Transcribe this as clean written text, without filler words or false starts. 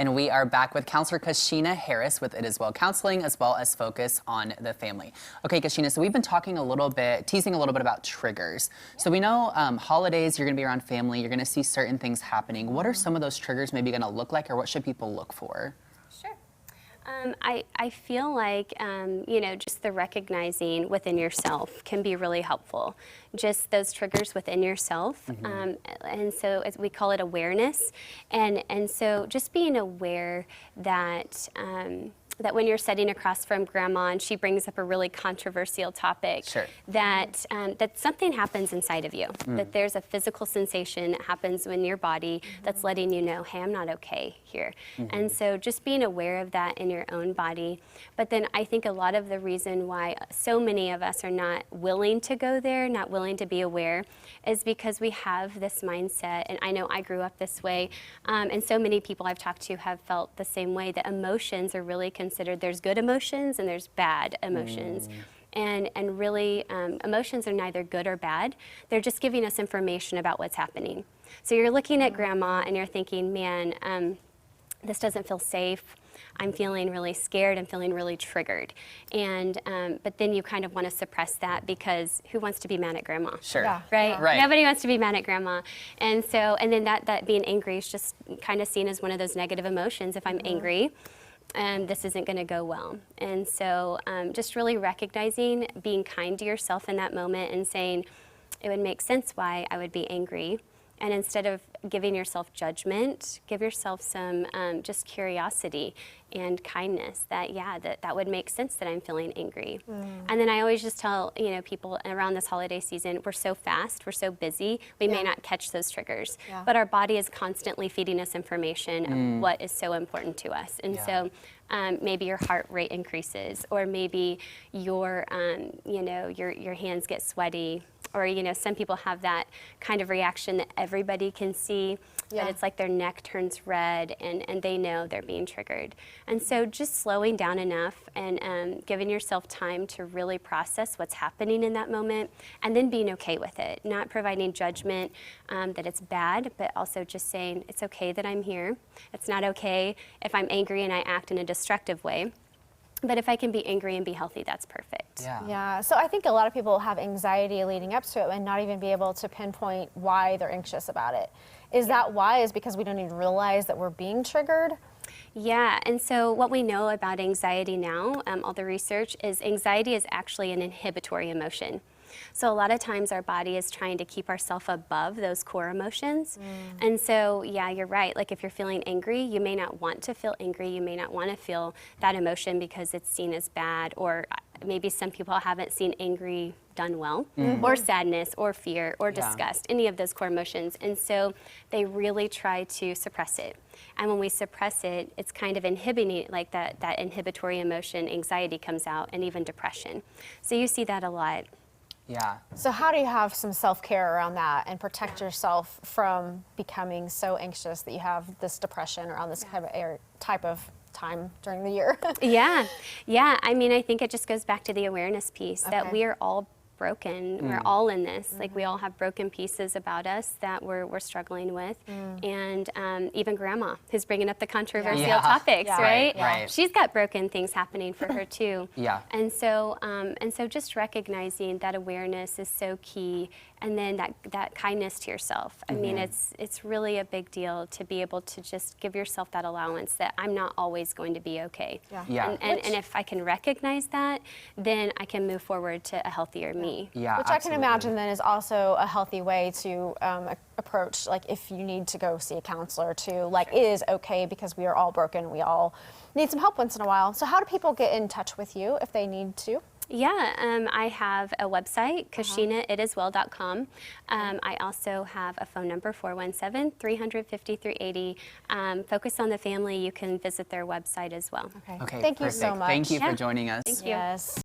And we are back with Counselor Kashina Harris with It Is Well Counseling, as well as Focus on the Family. Okay, Kashina, so we've been talking teasing a little bit about triggers. So we know holidays, you're gonna be around family, you're gonna see certain things happening. What are some of those triggers maybe gonna look like, or what should people look for? Sure. I feel like, just the recognizing within yourself can be really helpful. Just those triggers within yourself. And so we call it awareness. And so just being aware that, that when you're sitting across from grandma and she brings up a really controversial topic, Sure. that something happens inside of you, that there's a physical sensation that happens in your body that's letting you know, hey, I'm not okay here. And so just being aware of that in your own body. But then I think a lot of the reason why so many of us are not willing to go there, not willing to be aware, is because we have this mindset, and I know I grew up this way, and so many people I've talked to have felt the same way, that emotions are really considered, there's good emotions and there's bad emotions. And really, emotions are neither good or bad. They're just giving us information about what's happening. So you're looking at grandma and you're thinking, man, this doesn't feel safe. I'm feeling really scared. I'm feeling really triggered. And but then you kind of want to suppress that, because who wants to be mad at grandma? Sure. Yeah. Right? Right. Nobody wants to be mad at grandma. And so, and then that being angry is just kind of seen as one of those negative emotions. If I'm angry, this isn't going to go well. And so just really recognizing, being kind to yourself in that moment and saying, it would make sense why I would be angry. And instead of giving yourself judgment, give yourself some just curiosity and kindness, that, yeah, that would make sense that I'm feeling angry. And then I always just tell, people around this holiday season, we're so fast, we're so busy, we may not catch those triggers. But our body is constantly feeding us information of what is so important to us. And so maybe your heart rate increases, or maybe your hands get sweaty, or some people have that kind of reaction that everybody can see, that it's like their neck turns red and they know they're being triggered. And so just slowing down enough and giving yourself time to really process what's happening in that moment, and then being okay with it, not providing judgment that it's bad, but also just saying it's okay that I'm here. It's not okay if I'm angry and I act in a destructive way. But if I can be angry and be healthy, that's perfect. Yeah, so I think a lot of people have anxiety leading up to it and not even be able to pinpoint why they're anxious about it. Is that why? Is because we don't even realize that we're being triggered? Yeah, and so what we know about anxiety now, all the research, is anxiety is actually an inhibitory emotion. So a lot of times our body is trying to keep ourselves above those core emotions. And so, yeah, you're right. Like if you're feeling angry, you may not want to feel angry. You may not want to feel that emotion because it's seen as bad, or maybe some people haven't seen angry done well, or sadness, or fear, or disgust, any of those core emotions. And so they really try to suppress it. And when we suppress it, it's kind of inhibiting, like that inhibitory emotion, anxiety comes out, and even depression. So you see that a lot. Yeah. So how do you have some self-care around that and protect yourself from becoming so anxious that you have this depression around this type of time during the year? Yeah. I mean, I think it just goes back to the awareness piece, that we are all broken. We're all in this. Like we all have broken pieces about us that we're struggling with. And even grandma, who's bringing up the controversial topics, right? Right. She's got broken things happening for her too. Yeah. And so just recognizing that awareness is so key. And then that kindness to yourself. I mean, it's really a big deal to be able to just give yourself that allowance that I'm not always going to be okay. And if I can recognize that, then I can move forward to a healthier me. Yeah, Which I can imagine then is also a healthy way to approach, like if you need to go see a counselor too, like it is okay, because we are all broken. We all need some help once in a while. So how do people get in touch with you if they need to? Yeah, I have a website, KashinaItisWell.com. I also have a phone number, 417-350-380. Focus on the Family, you can visit their website as well. Okay. Thank you perfect. so much. Thank you for joining us. Thank you. Yes.